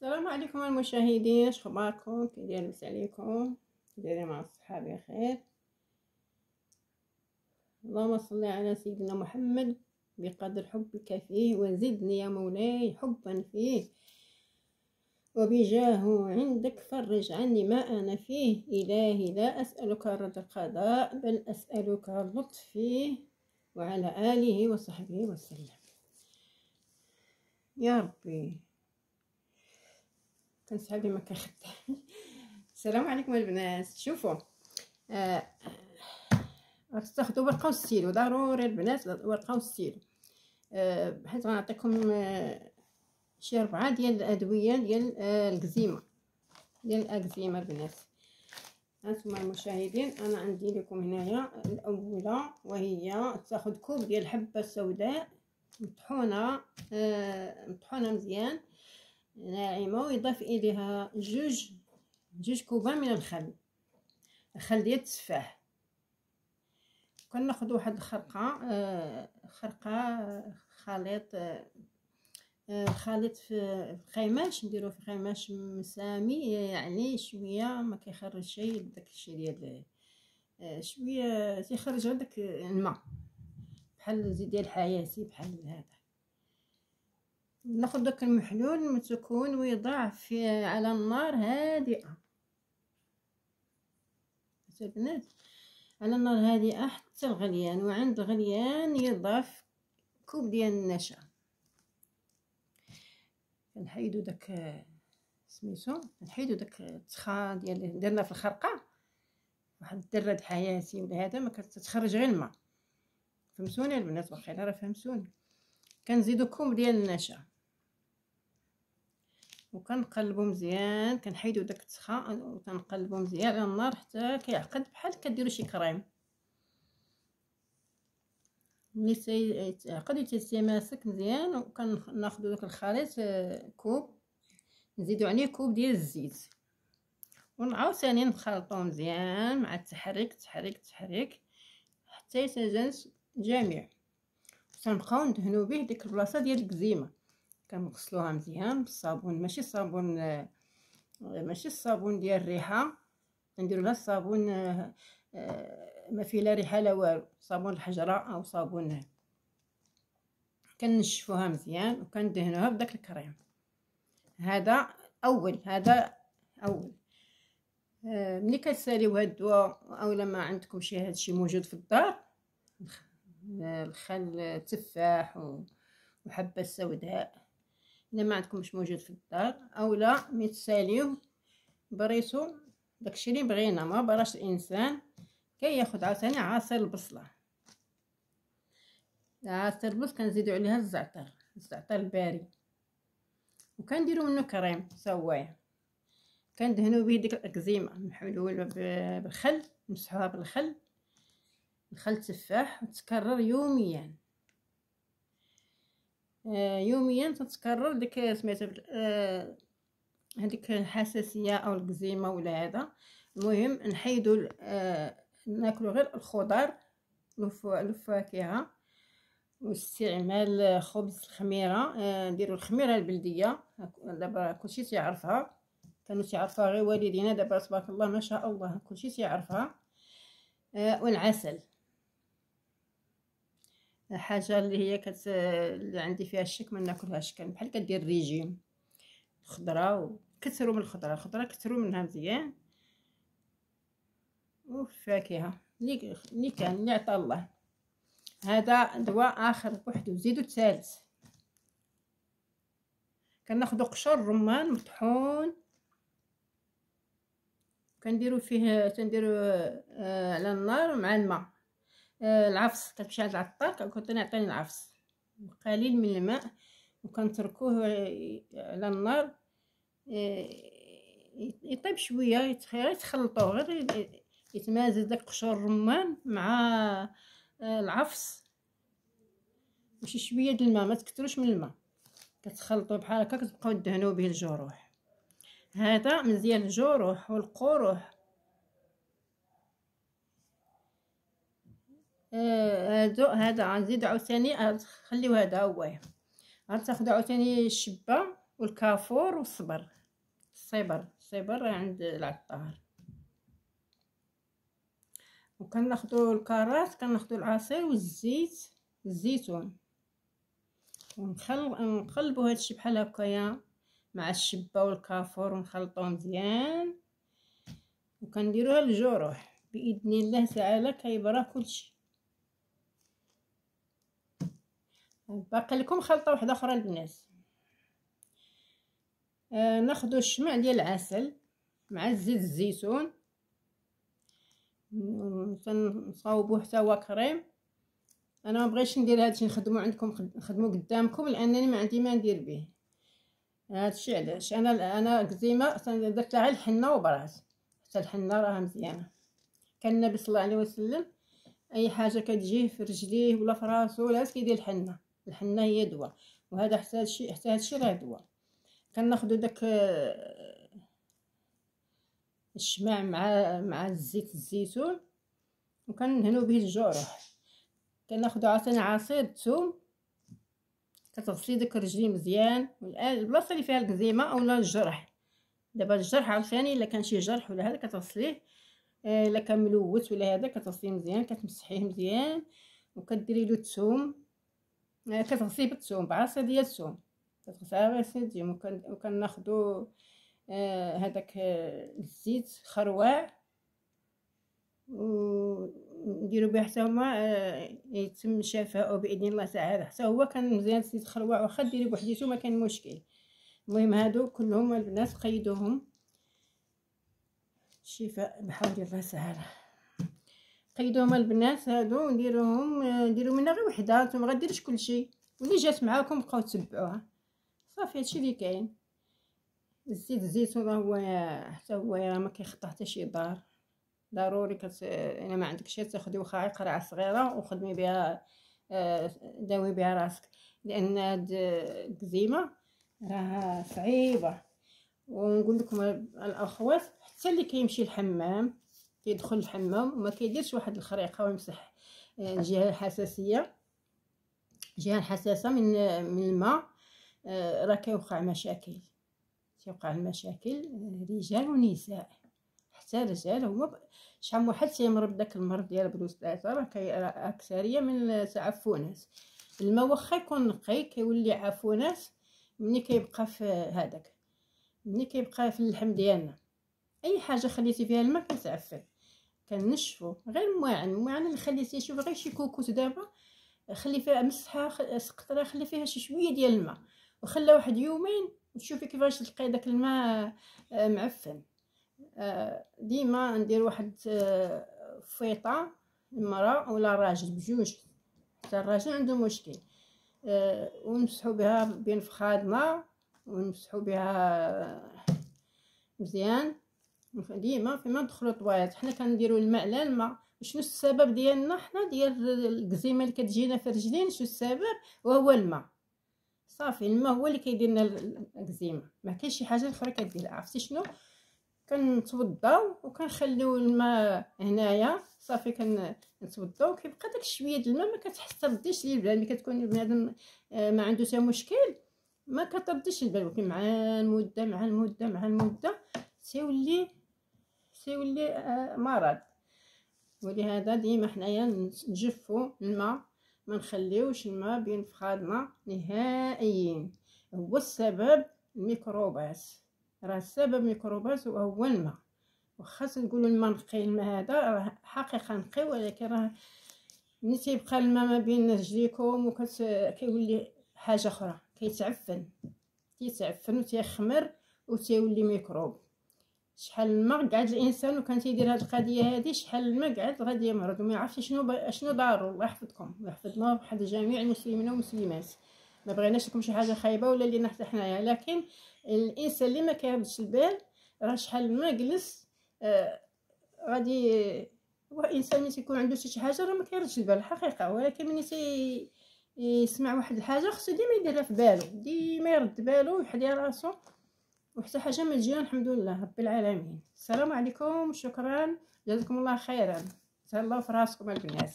السلام عليكم المشاهدين، اش اخباركم؟ كي دايرين؟ لاباس عليكم؟ كي دايرين مع الصحه بخير؟ اللهم صل على سيدنا محمد بقدر حبك فيه، وزدني يا مولاي حبا فيه، وبجاه عندك فرج عني ما انا فيه. الهي لا اسالك رضا القضاء، بل اسالك اللطف فيه، وعلى اله وصحبه وسلم يا ربي. كان صحابي ما كنخدم. السلام عليكم البنات. شوفوا، غتستافدوا ورقه وستيلو، ضروري البنات ورقه وستيلو، حيت غنعطيكم شي 4 ديال الادويه ديال الكزيمه، ديال الاكزيما البنات. هانتوما المشاهدين، انا عندي لكم هنايا الاولى، وهي تاخذ كوب ديال الحبه السوداء مطحونه، مطحونه مزيان ناعمه، ويضاف اليها جوج كوبان من الخل ديال التفاح. كناخذ واحد خرقه خليط في خيماش، نديروه في خيماش مسامي، يعني شويه ما كيخرج شيء داك الشيء ديال شويه تيخرج غير داك الماء بحال زيت ديال الحياتي بحال هذا. ناخذ داك المحلول متكون ويضع في على النار هادئه البنات، على النار هادئه حتى الغليان، وعند الغليان يضاف كوب ديال النشا. كنحيدو داك سميتو، كنحيدو داك التخا ديال درنا في الخرقه، واحد الدراد حياتي ولا هذا ما كتخرج غير الماء. فهمتوني البنات؟ واخا راه فهمتوني. كنزيدو كوب ديال النشا وكنقلبو مزيان، كنحيدو داك التخا وكنقلبو مزيان على النار حتى كيعقد بحال كديروا شي كريم. ملي تيعقد تيماسك مزيان، وكناخذوا داك الخليط كوب، نزيدو عليه كوب ديال الزيت، ونعاود ثاني نخلطوه مزيان مع التحريك حتى يتجانس جميع. تنبقاو ندهنو به ديك البلاصه ديال الكزيمه، كنغسلوها مزيان بالصابون، ماشي الصابون ديال الريحه، نديرو لها الصابون ما فيه لا ريحه لا والو، صابون الحجره او صابون. كنشفوها مزيان وكندهنوها بداك الكريم. هذا اول ملي كتساليو هاد الدواء، اولا ما عندكم شي هادشي موجود في الدار، الخل التفاح وحبه السوداء، الا ما عندكمش موجود في الدار، اولا ملي تساليوه بريتو داكشي اللي بغينا، ما براش الانسان كياخذ عاوتاني عصير البصله. عصير البصل كنزيدو عليها الزعتر الباري، وكنديرو منه كريم سوايه، كندهنو به ديك الاكزيما محلول بالخل، نمسحوها بالخل التفاح، وتكرر يوميا تتكرر ديك سميتها هذيك الحساسيه او الكزيمه ولا هذا. المهم نحيدو ناكلو غير الخضر والفاكهه، واستعمال خبز الخميره. نديرو الخميره البلديه، دابا كلشي تيعرفها، كانوا تيعرفوها غير والدينا، دابا تبارك الله ما شاء الله كلشي تيعرفها. والعسل حاجه اللي هي اللي عندي فيها الشك ما ناكلهاش، كان بحال كدير ريجيم. الخضره كثروا من الخضره كثروا منها مزيان، والفاكهه اللي عطا الله. هذا دواء اخر بوحدو. زيدوا الثالث، كناخذوا قشر رمان مطحون، كنديروا فيه على النار مع الماء. العفص، كتمشي عند العطار كنت نعطيني العفص قليل من الماء، وكنتركوه على النار يطيب شويه، يتخلطوه غير يتمازج داك قشور الرمان مع العفص وشي شويه د الماء، ما تكثروش من الماء، كتخلطوه بحال هكا، كتبقاو دهنوا به الجروح. هذا مزيان الجروح والقروح. هذا غنزيدو عاوتاني، خليو هذا هو. غتاخدو عاوتاني الشبه والكافور والصبر. الصبر عند العطار. وكناخدو الكرات، كناخدو العصير والزيت الزيتون، ونقلبو هادشي بحال هكايا مع الشبه والكافور، ونخلطوه مزيان، وكنديروها للجروح باذن الله تعالى. كيبرى كلشي. باقي لكم خلطه واحده اخرى البنات. ناخدو الشمع ديال العسل مع الزيت الزيتون، نصاوبوه حتى هو كريم. انا ما بغيتش ندير هادشي نخدمو عندكم، نخدمو قدامكم، لانني ما عندي ما ندير به. هادشي علاش انا كزيمه درت لها الحنه وبرات، حتى الحنه راها مزيانه. كان النبي صلى الله عليه وسلم اي حاجه كتجيه في رجليه ولا في راسو ولا كيدير الحنه هي دواء، وهذا حتى هادشي راه دواء. كناخذوا داك الشمع مع الزيت الزيتون، وكنهنوا به الجروح. كناخذوا عاوتاني عصير الثوم، كتغسلي داك الرجلين مزيان، البلاصه اللي فيها الكزيمه اولا الجرح. دابا الجرح عاوتاني الا كان شي جرح ولا هذا كتغسليه، الا كان ملوث ولا هذا كتغسليه مزيان، كتمسحيه مزيان، وكديري له الثوم. كتغسليه بالثوم، بعصير ديال الثوم كتغسلها بسيدي. وكناخذوا هذاك الزيت خروع، ونديرو به حتى هما يتم شفاؤه باذن الله تعالى. حتى هو كان مزيان الزيت خروع، واخا ديري بوحديتو ما كان مشكل. المهم هادو كلهم البنات قيدوهم شفاء بحول الله تعالى. قيدوهم البنات هادو، نديرو منها غير وحده، نتوما غديروش كلشي، واللي جات معاكم بقاو تبعوها صافي. هادشي اللي كاين. الزيت الزيتون هو حتى هو ما كيخطى حتى شي دار. ضروري الا ما عندكش تاخدي واخا قرعه صغيره وخدمي بها، داوي بها راسك، لان هاد الكزيمه راه صعيبه. ونقول لكم الاخوات، حتى اللي كيمشي الحمام كيدخل الحمام وما كيديرش واحد الخريقه ويمسح الجهه الحساسيه، الجهه الحساسه من الماء، راه كيوقع مشاكل. رجال ونساء، حتى رجال. هما شحال من واحد تيمرض بداك المرض ديال البروستاتا، راه اكثريه من التعفنات. الماء واخا يكون نقي كيولي عفونات ملي كيبقى في هذاك، ملي كيبقى في اللحم ديالنا. اي حاجه خليتي فيها الماء كتعفن. كنشفو غير المواعن اللي خليتيها، شوف غير شي كوكوت دابا خلي فيها مسحها سقطرها، خلي فيها شي شويه ديال الماء وخلى واحد يومين، وتشوفي كيفاش تلقاي داك الماء معفن. ديما ندير واحد فيطه المراه ولا الراجل بجوج، حتى الراجل عنده مشكل، ونمسحوا بها بين فخادنا، ونمسحوا بها مزيان. ديما فيما ندخلوا طواليت حنا كنديروا الماء لا الماء. شنو السبب ديالنا حنا ديال الكزيمه اللي كتجينا في الرجلين؟ شنو السبب؟ وهو الماء. صافي الماء هو اللي كيدير لنا الكزيمه، ما كاينش شي حاجه اخرى كدير. عرفتي شنو؟ كنتوضاو وكنخليو الماء هنايا، صافي كنتوضاو وكيبقى داك شويه د الماء، ما كتحترديش ليه البال. ملي كتكون بنادم ما عنده حتى مشكل ما كترديش البال، ولكن مع المده سيولي مرض. ولهذا ديما حنايا نجفوا الماء، ما نخليوش الماء بين فخادنا نهائيا. هو السبب الميكروبات، راه السبب ميكروبات هو الماء. واخا نقولوا الماء نقي، الماء هذا راه حقيقه نقي، ولكن راه ملي تيبقى الماء ما بين رجليكم كيولي حاجه اخرى، كيتعفن وتيخمر وتيولي ميكروب. شحال الماء قعد الانسان وكان تيدير هذه القضيه هذه، شحال الماء قعد غادي يمرض وما يعرفش شنو دارو. الله يحفظكم ويحفظنا بحال جميع المسلمين والمسلمات. ما بغيناش لكم شي حاجه خايبه ولا اللي حتى حنايا، لكن الانسان اللي ما كيردش البال راه شحال الماء جلس غادي. هو الانسان ملي تيكون عنده شي حاجه راه ما كيردش البال الحقيقه، ولكن ملي يسمع واحد الحاجه خصو ديما يديرها في بالو، ديما يرد بالو ويحدي راسو، وحتى حاجه ما تجينا. الحمد لله رب العالمين. السلام عليكم، شكرا، جزاكم الله خيرا، تهلاو في راسكم البنات.